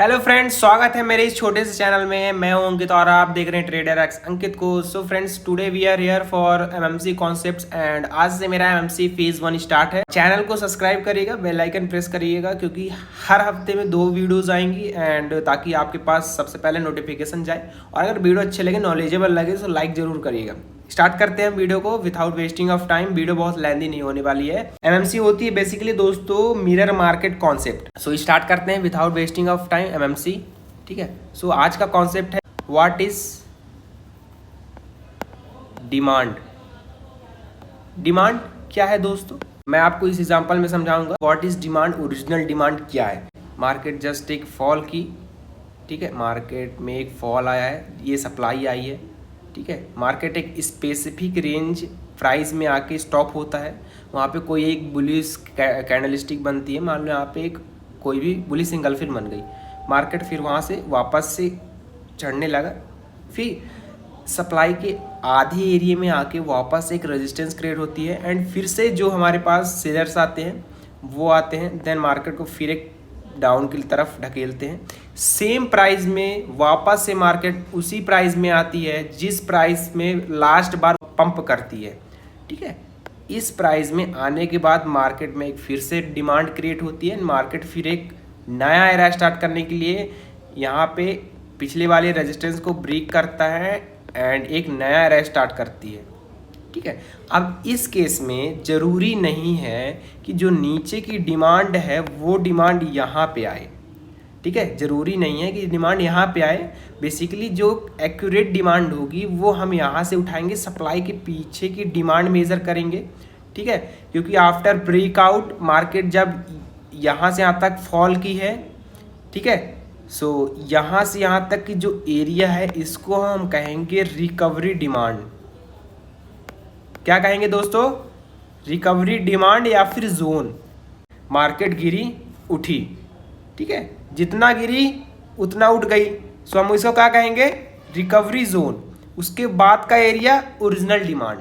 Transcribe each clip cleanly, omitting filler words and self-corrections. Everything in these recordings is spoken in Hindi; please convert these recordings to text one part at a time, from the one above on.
हेलो फ्रेंड्स, स्वागत है मेरे इस छोटे से चैनल में। मैं हूं अंकित और आप देख रहे हैं ट्रेडर एक्स अंकित को। So friends, today we are here for MMC concepts and आज से मेरा एमएमसी फेज 1 स्टार्ट है। चैनल को सब्सक्राइब करिएगा, बेल आइकन प्रेस करिएगा क्योंकि हर हफ्ते में 2 वीडियोस आएंगी एंड ताकि आपके पास सबसे पहले नोटिफिकेशन जाए। और अगर वीडियो अच्छे लगे, नॉलेजेबल लगे तो लाइक जरूर करिएगा। स्टार्ट करते हैं वीडियो को without wasting of time. Video बहुत लेंथी नहीं होने वाली है। एमएमसी होती है बेसिकली दोस्तों mirror market concept. So start करते हैं without wasting of time MMC. ठीक है। सो आज का कॉन्सेप्ट है व्हाट इज डिमांड। डिमांड क्या है दोस्तों, मैं आपको इस एग्जांपल में समझाऊंगा। What is demand, original demand क्या है। मार्केट जस्ट एक फॉल की, ठीक है, मार्केट में एक फॉल आया है, ये सप्लाई आई है, ठीक है। मार्केट एक स्पेसिफिक रेंज प्राइस में आके स्टॉप होता है, वहाँ पे कोई एक बुलिश कैंडलस्टिक बनती है, मान लो यहाँ पे एक कोई भी बुलिश एंगल्फिर बन गई। मार्केट फिर वहाँ से वापस से चढ़ने लगा, फिर सप्लाई के आधे एरिया में आके वापस एक रेजिस्टेंस क्रिएट होती है एंड फिर से जो हमारे पास सेलर्स आते हैं वो आते हैं, देन मार्केट को फिर एक डाउन की तरफ ढकेलते हैं। सेम प्राइस में वापस से मार्केट उसी प्राइस में आती है जिस प्राइस में लास्ट बार पंप करती है, ठीक है। इस प्राइस में आने के बाद मार्केट में एक फिर से डिमांड क्रिएट होती है। मार्केट फिर एक नया एरा स्टार्ट करने के लिए यहाँ पे पिछले वाले रेजिस्टेंस को ब्रेक करता है एंड एक नया एरा स्टार्ट करती है, ठीक है। अब इस केस में ज़रूरी नहीं है कि जो नीचे की डिमांड है वो डिमांड यहाँ पे आए, ठीक है। ज़रूरी नहीं है कि डिमांड यहाँ पे आए। बेसिकली जो एक्यूरेट डिमांड होगी वो हम यहाँ से उठाएंगे, सप्लाई के पीछे की डिमांड मेज़र करेंगे, ठीक है। क्योंकि आफ्टर ब्रेकआउट मार्केट जब यहाँ से यहाँ तक फॉल की है, ठीक है, सो यहाँ से यहाँ तक की जो एरिया है इसको हम कहेंगे रिकवरी डिमांड। क्या कहेंगे दोस्तों, रिकवरी डिमांड या फिर जोन। मार्केट गिरी उठी, ठीक है, जितना गिरी उतना उठ गई, सो हम इसको क्या कहेंगे, रिकवरी जोन। उसके बाद का एरिया ओरिजिनल डिमांड।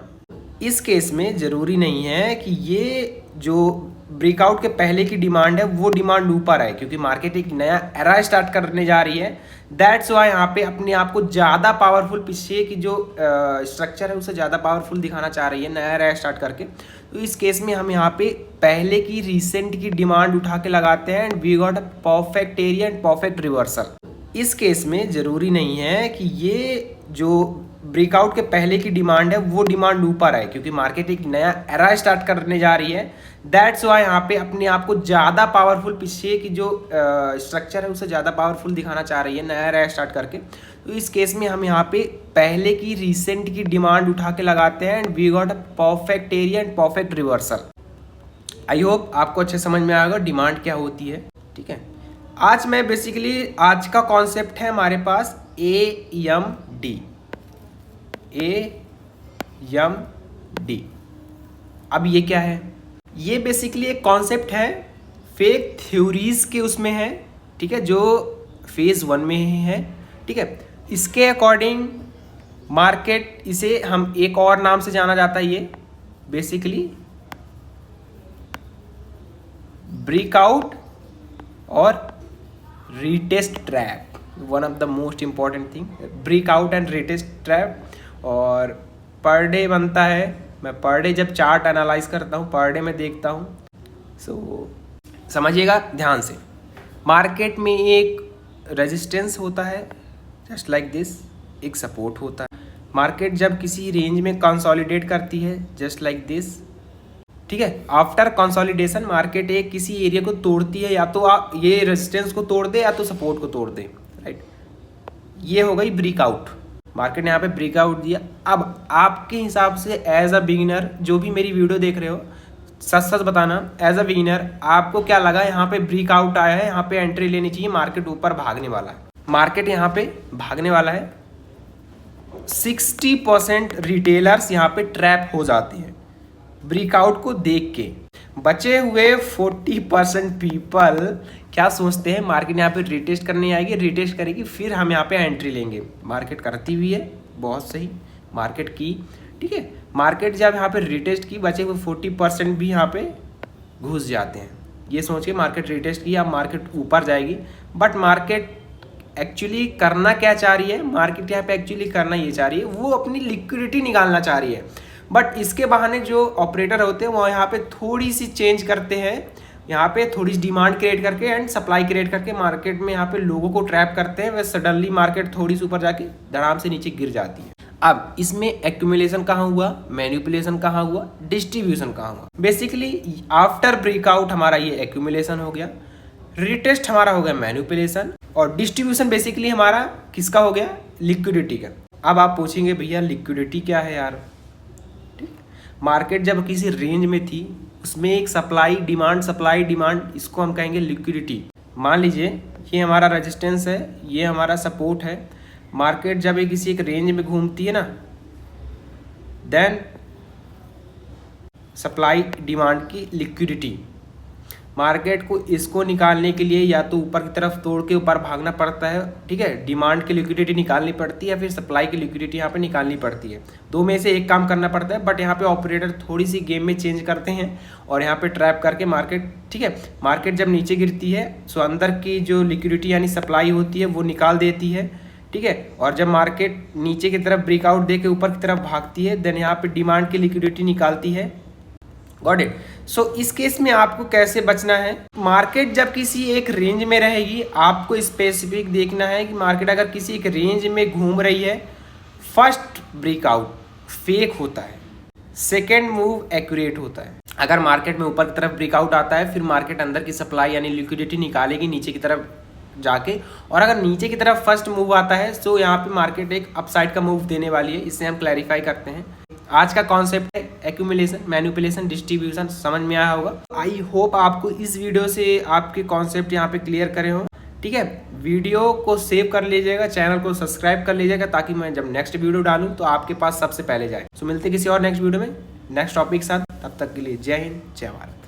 इस केस में ज़रूरी नहीं है कि ये जो ब्रेकआउट के पहले की डिमांड है वो डिमांड ऊपर आए, क्योंकि मार्केट एक नया एरा स्टार्ट करने जा रही है। दैट्स वाई यहाँ पे अपने आप को ज़्यादा पावरफुल, पीछे की जो स्ट्रक्चर है उसे ज़्यादा पावरफुल दिखाना चाह रही है नया एरा स्टार्ट करके। तो इस केस में हम यहाँ पे पहले की रिसेंट की डिमांड उठा के लगाते हैं and we got a perfect area and perfect reversal. इस केस में ज़रूरी नहीं है कि ये जो ब्रेकआउट के पहले की डिमांड है वो डिमांड ऊपर आए, क्योंकि मार्केट एक नया एरा स्टार्ट करने जा रही है। दैट्स वाई यहाँ पे अपने आप को ज़्यादा पावरफुल, पीछे की जो स्ट्रक्चर है उसे ज़्यादा पावरफुल दिखाना चाह रही है नया एरा स्टार्ट करके। तो इस केस में हम यहाँ पे पहले की रिसेंट की डिमांड उठा के लगाते हैं and we got a perfect area and perfect reversal. I hope आपको अच्छे समझ में आएगा डिमांड क्या होती है, ठीक है। आज मैं बेसिकली आज का कॉन्सेप्ट है हमारे पास AMD। अब ये क्या है, ये बेसिकली एक कॉन्सेप्ट है, फेक थ्योरीज के उसमें है, ठीक है, जो फेज 1 में ही है, ठीक है। इसके अकॉर्डिंग मार्केट, इसे हम एक और नाम से जाना जाता है, ये बेसिकली ब्रेकआउट और retest trap. One of the most important thing, breakout and retest trap. और पर डे बनता है, मैं पर डे जब चार्ट एनालाइज करता हूँ, पर डे में देखता हूँ। सो समझिएगा ध्यान से, मार्केट में एक रेजिस्टेंस होता है जस्ट लाइक दिस, एक सपोर्ट होता है। मार्केट जब किसी रेंज में कंसोलिडेट करती है जस्ट लाइक दिस, ठीक है, आफ्टर कंसोलिडेशन मार्केट एक किसी एरिया को तोड़ती है, या तो आप ये रेजिस्टेंस को तोड़ दे या तो सपोर्ट को तोड़ दे, राइट। ये हो गई ब्रेकआउट। मार्केट ने यहाँ पे ब्रेकआउट दिया। अब आपके हिसाब से एज अ बिगिनर, जो भी मेरी वीडियो देख रहे हो, सच सच बताना, एज अ बिगिनर आपको क्या लगा, यहाँ पे ब्रेकआउट आया है, यहाँ पे एंट्री लेनी चाहिए, मार्केट ऊपर भागने वाला है। मार्केट यहाँ पे भागने वाला है। 60% रिटेलर्स यहाँ पे ट्रैप हो जाते हैं ब्रेकआउट को देख के। बचे हुए 40% पीपल क्या सोचते हैं, मार्केट यहाँ पे रिटेस्ट करने आएगी, रिटेस्ट करेगी, फिर हम यहाँ पे एंट्री लेंगे। मार्केट करती हुई है, बहुत सही मार्केट की, ठीक है। मार्केट जब यहाँ पे रिटेस्ट की, बचे हुए 40% भी यहाँ पे घुस जाते हैं, ये सोच के मार्केट रिटेस्ट की, अब मार्केट ऊपर जाएगी। बट मार्केट एक्चुअली करना क्या चाह रही है, मार्केट यहाँ पे एक्चुअली करना ये चाह रही है, वो अपनी लिक्विडिटी निकालना चाह रही है। बट इसके बहाने जो ऑपरेटर होते हैं वो यहाँ पे थोड़ी सी चेंज करते हैं, यहाँ पे थोड़ी सी डिमांड क्रिएट करके एंड सप्लाई क्रिएट करके मार्केट में यहाँ पे लोगों को ट्रैप करते हैं। वह सडनली मार्केट थोड़ी सी ऊपर जाके धड़ाम से नीचे गिर जाती है। अब इसमें एक्यूमुलेशन कहाँ हुआ, मैनिपुलेशन कहाँ हुआ, डिस्ट्रीब्यूशन कहाँ हुआ। बेसिकली आफ्टर ब्रेकआउट हमारा ये एक्यूमुलेशन हो गया, रिटेस्ट हमारा हो गया मैनिपुलेशन, और डिस्ट्रीब्यूशन बेसिकली हमारा किसका हो गया, लिक्विडिटी का। अब आप पूछेंगे भैया लिक्विडिटी क्या है यार, ठीक। मार्केट जब किसी रेंज में थी उसमें एक सप्लाई डिमांड, इसको हम कहेंगे लिक्विडिटी। मान लीजिए ये हमारा रेजिस्टेंस है, ये हमारा सपोर्ट है। मार्केट जब किसी एक रेंज में घूमती है ना, देन सप्लाई डिमांड की लिक्विडिटी, मार्केट को इसको निकालने के लिए या तो ऊपर की तरफ तोड़ के ऊपर भागना पड़ता है, ठीक है, डिमांड की लिक्विडिटी निकालनी पड़ती है, या फिर सप्लाई की लिक्विडिटी यहाँ पे निकालनी पड़ती है। दो में से एक काम करना पड़ता है। बट यहाँ पे ऑपरेटर थोड़ी सी गेम में चेंज करते हैं और यहाँ पे ट्रैप करके मार्केट, ठीक है, मार्केट जब नीचे गिरती है सो अंदर की जो लिक्विडिटी यानी सप्लाई होती है वो निकाल देती है, ठीक है। और जब मार्केट नीचे की तरफ ब्रेकआउट दे के ऊपर की तरफ भागती है, देन यहाँ पे डिमांड की लिक्विडिटी निकालती है। Got it. सो इस केस में आपको कैसे बचना है, मार्केट जब किसी एक रेंज में रहेगी, आपको स्पेसिफिक देखना है कि मार्केट अगर किसी एक रेंज में घूम रही है, फर्स्ट ब्रेकआउट फेक होता है, सेकेंड मूव एक्यूरेट होता है। अगर मार्केट में ऊपर की तरफ ब्रेकआउट आता है, फिर मार्केट अंदर की सप्लाई यानी लिक्विडिटी निकालेगी नीचे की तरफ जाके, और अगर नीचे की तरफ फर्स्ट मूव आता है तो यहाँ पे मार्केट एक अपसाइड का मूव देने वाली है। इसे हम क्लैरिफाई करते हैं। आज का कॉन्सेप्ट है एक्यूमुलेशन, मैनिपुलेशन, डिस्ट्रीब्यूशन। समझ में आया होगा। आई होप आपको इस वीडियो से आपके कॉन्सेप्ट यहाँ पे क्लियर करे हो, ठीक है। वीडियो को सेव कर लीजिएगा, चैनल को सब्सक्राइब कर लीजिएगा, ताकि मैं जब नेक्स्ट वीडियो डालूँ तो आपके पास सबसे पहले जाए। सो मिलते किसी और नेक्स्ट वीडियो में नेक्स्ट टॉपिक के साथ। तब तक के लिए जय हिंद, जय भारत।